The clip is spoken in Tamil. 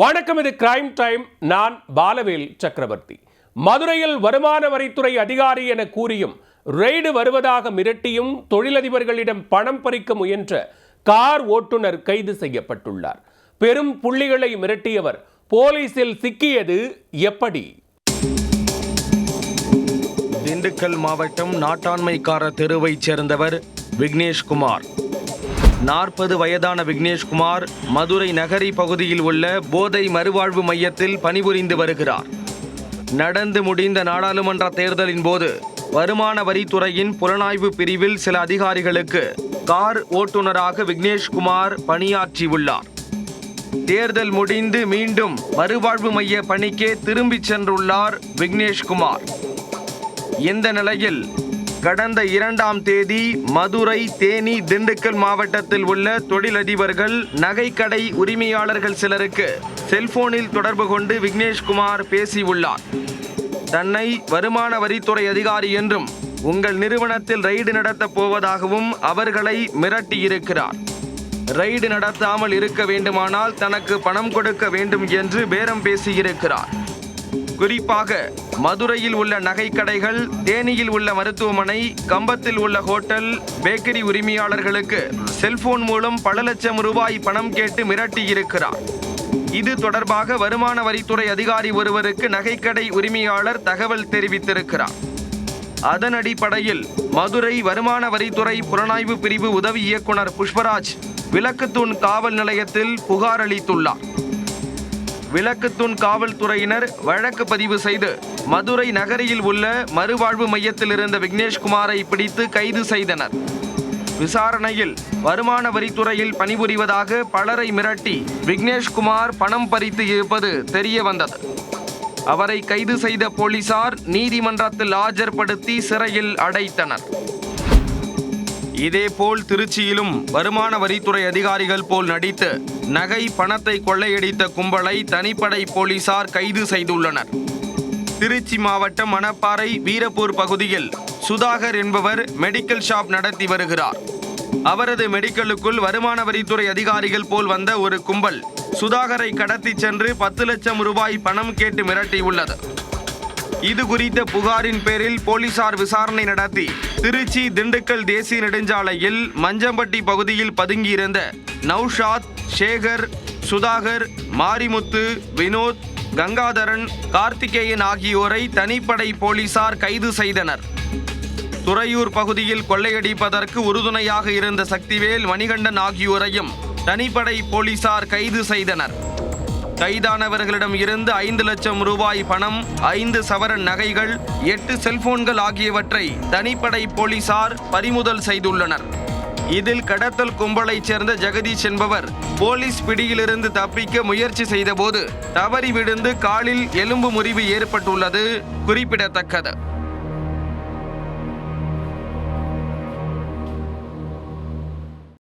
வணக்கம், இது கிரைம் டைம். நான் பாலவேல் சக்கரவர்த்தி. மதுரையில் வருமான வரித்துறை அதிகாரி என கூறியும் ரெய்டு வருவதாக மிரட்டியும் தொழிலதிபர்களிடம் பணம் பறிக்க முயன்ற கார் ஓட்டுநர் கைது செய்யப்பட்டுள்ளார். பெரும் புள்ளிகளை மிரட்டியவர் போலீசில் சிக்கியது எப்படி? திண்டுக்கல் மாவட்டம் நாட்டாண்மைக்கார தெருவைச் சேர்ந்தவர் விக்னேஷ்குமார். 40 வயதான விக்னேஷ்குமார் மதுரை நகரி பகுதியில் உள்ள போதை மறுவாழ்வு மையத்தில் பணிபுரிந்து வருகிறார். நடந்து முடிந்த நாடாளுமன்ற தேர்தலின் போது வருமான வரித்துறையின் புலனாய்வு பிரிவில் சில அதிகாரிகளுக்கு கார் ஓட்டுநராக விக்னேஷ்குமார் பணியாற்றியுள்ளார். தேர்தல் முடிந்து மீண்டும் மறுவாழ்வு மைய பணிக்கே திரும்பிச் சென்றுள்ளார் விக்னேஷ்குமார். இந்த நிலையில் கடந்த 2ஆம் தேதி மதுரை, தேனி, திண்டுக்கல் மாவட்டத்தில் உள்ள தொழிலதிபர்கள், நகைக்கடை உரிமையாளர்கள் சிலருக்கு செல்போனில் தொடர்பு கொண்டு விக்னேஷ்குமார் பேசியுள்ளார். தன்னை வருமான வரித்துறை அதிகாரி என்றும் உங்கள் நிறுவனத்தில் ரெய்டு நடத்தப் போவதாகவும் அவர்களை மிரட்டியிருக்கிறார். ரெய்டு நடத்தாமல் இருக்க வேண்டுமானால் தனக்கு பணம் கொடுக்க வேண்டும் என்று பேரம் பேசியிருக்கிறார். குறிப்பாக மதுரையில் உள்ள நகைக்கடைகள், தேனியில் உள்ள மருத்துவமனை, கம்பத்தில் உள்ள ஹோட்டல், பேக்கரி உரிமையாளர்களுக்கு செல்போன் மூலம் பல லட்சம் ரூபாய் பணம் கேட்டு மிரட்டியிருக்கிறார். இது தொடர்பாக வருமான வரித்துறை அதிகாரி ஒருவருக்கு நகைக்கடை உரிமையாளர் தகவல் தெரிவித்திருக்கிறார். அதன் அடிப்படையில் மதுரை வருமான வரித்துறை புலனாய்வு பிரிவு உதவி இயக்குனர் புஷ்பராஜ் விளக்குத்தூண் காவல் நிலையத்தில் புகார் அளித்துள்ளார். விளக்குத்தூண் காவல்துறையினர் வழக்கு பதிவு செய்து மதுரை நகரில் உள்ள மறுவாழ்வு மையத்தில் இருந்த விக்னேஷ்குமாரை பிடித்து கைது செய்தனர். விசாரணையில் வருமான வரித்துறையில் பணிபுரிவதாக பலரை மிரட்டி விக்னேஷ்குமார் பணம் பறித்து இருப்பது தெரிய வந்தது. அவரை கைது செய்த போலீசார் நீதிமன்றத்தில் ஆஜர்படுத்தி சிறையில் அடைத்தனர். இதேபோல் திருச்சியிலும் வருமான வரித்துறை அதிகாரிகள் போல் நடித்து நகை, பணத்தை கொள்ளையடித்த கும்பலை தனிப்படை போலீசார் கைது செய்துள்ளனர். திருச்சி மாவட்டம் மணப்பாறை வீரப்பூர் பகுதியில் சுதாகர் என்பவர் மெடிக்கல் ஷாப் நடத்தி வருகிறார். அவரது மெடிக்கலுக்குள் வருமான வரித்துறை அதிகாரிகள் போல் வந்த ஒரு கும்பல் சுதாகரை கடத்தி சென்று 10 லட்சம் ரூபாய் பணம் கேட்டு மிரட்டியுள்ளது. இது குறித்த புகாரின் பேரில் போலீசார் விசாரணை நடத்தி திருச்சி திண்டுக்கல் தேசிய நெடுஞ்சாலையில் மஞ்சம்பட்டி பகுதியில் பதுங்கியிருந்த நௌஷாத், சேகர், சுதாகர், மாரிமுத்து, வினோத், கங்காதரன், கார்த்திகேயன் ஆகியோரை தனிப்படை போலீசார் கைது செய்தனர். துறையூர் பகுதியில் கொள்ளையடிப்பதற்கு உறுதுணையாக இருந்த சக்திவேல், மணிகண்டன் ஆகியோரையும் தனிப்படை போலீசார் கைது செய்தனர். கைதானவர்களிடம் இருந்து 5 லட்சம் ரூபாய் பணம், 5 சவரன் நகைகள், 8 செல்போன்கள் ஆகியவற்றை தனிப்படை போலீசார் பறிமுதல் செய்துள்ளனர். இதில் கடத்தல் கும்பலைச் சேர்ந்த ஜெகதீஷ் என்பவர் போலீஸ் பிடியிலிருந்து தப்பிக்க முயற்சி செய்தபோது தவறி விழுந்து காலில் எலும்பு முறிவு ஏற்பட்டுள்ளது குறிப்பிடத்தக்கது.